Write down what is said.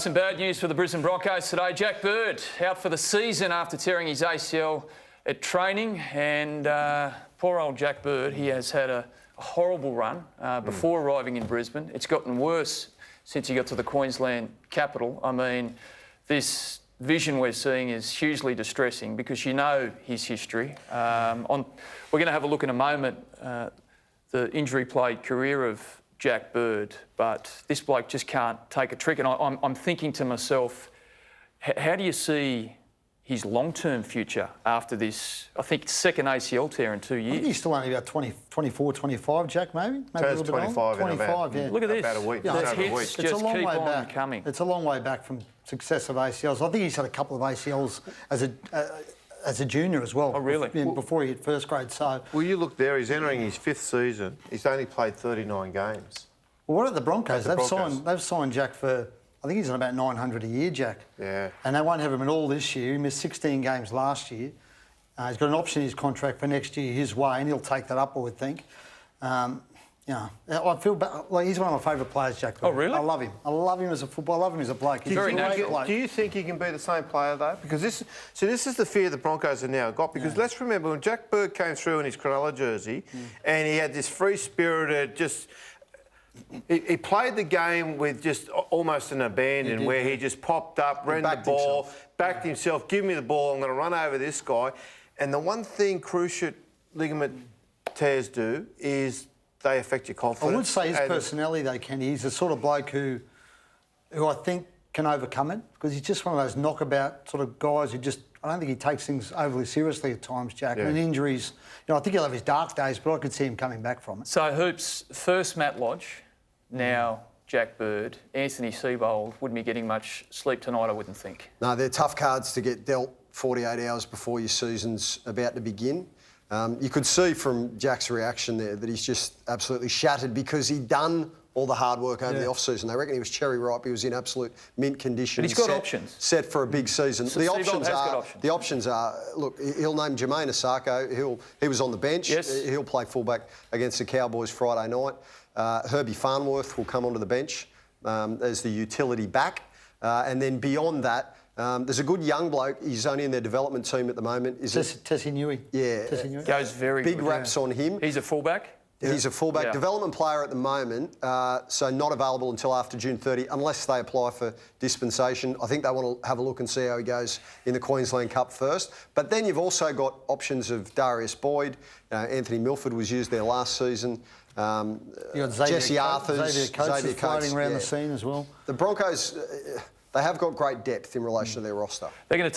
some bad news for the Brisbane Broncos today. Jack Bird out for the season after tearing his ACL at training, and poor old Jack Bird, he has had a horrible run before arriving in Brisbane. It's gotten worse since he got to the Queensland capital. I mean, this vision we're seeing is hugely distressing because you know his history. We're going to have a look in a moment, the injury-plagued career of Jack Bird, but this bloke just can't take a trick. And I'm thinking to myself, how do you see his long-term future after this, I think, second ACL tear in 2 years? I think he's still only about 24, 25, Jack, maybe a little bit 25 older. 25, yeah. Look at this. About a week. Yeah, Just over a week. hits just keep on coming. It's a long way back from successive ACLs. I think he's had a couple of ACLs as a junior as well. Oh, really? Before he hit first grade. So, Well, you look there, he's entering his 5th season. He's only played 39 games. well, what are the Broncos? Broncos. They've signed Jack for, I think he's on about 900 a year, Jack. Yeah. And they won't have him at all this year. He missed 16 games last year. He's got an option in his contract for next year his way, and he'll take that up, I would think. I feel like he's one of my favourite players, Jack. Oh, really? I love him. I love him as a footballer. I love him as a bloke. He's Very a great natural. bloke. Do you think he can be the same player, though? Because this is the fear the Broncos have now got. Because let's remember, when Jack Bird came through in his Cronulla jersey and he had this free-spirited, he played the game with just almost an abandon where he just popped up, ran the ball, backed himself, give me the ball, I'm going to run over this guy. And the one thing cruciate ligament tears do is they affect your confidence. I would say his personality, though, Kenny, he's the sort of bloke who I think can overcome it, because he's just one of those knockabout sort of guys who just, I don't think he takes things overly seriously at times, Jack. Yeah. And injuries, I think he'll have his dark days, but I could see him coming back from it. So, Hoops, first Matt Lodge, now Jack Bird, Anthony Seibold wouldn't be getting much sleep tonight, I wouldn't think. No, they're tough cards to get dealt 48 hours before your season's about to begin. You could see from Jack's reaction there that he's just absolutely shattered because he'd done all the hard work over the off-season. They reckon he was cherry ripe. He was in absolute mint condition. But he's got options. Set for a big season. So the Seibold options are, look, he'll name Jermaine Asako. He was on the bench. Yes. He'll play fullback against the Cowboys Friday night. Herbie Farnworth will come onto the bench as the utility back. And then beyond that, there's a good young bloke. He's only in their development team at the moment. Tessie Newey. Yeah. Tessie Newey. Goes very Big good. raps on him. He's a fullback? He's a fullback. Yeah. Development player at the moment, so not available until after June 30, unless they apply for dispensation. I think they want to have a look and see how he goes in the Queensland Cup first. But then you've also got options of Darius Boyd. Anthony Milford was used there last season. You got Jesse Arthurs. Xavier Coates is floating around the scene as well. The Broncos, they have got great depth in relation to their roster. They're going to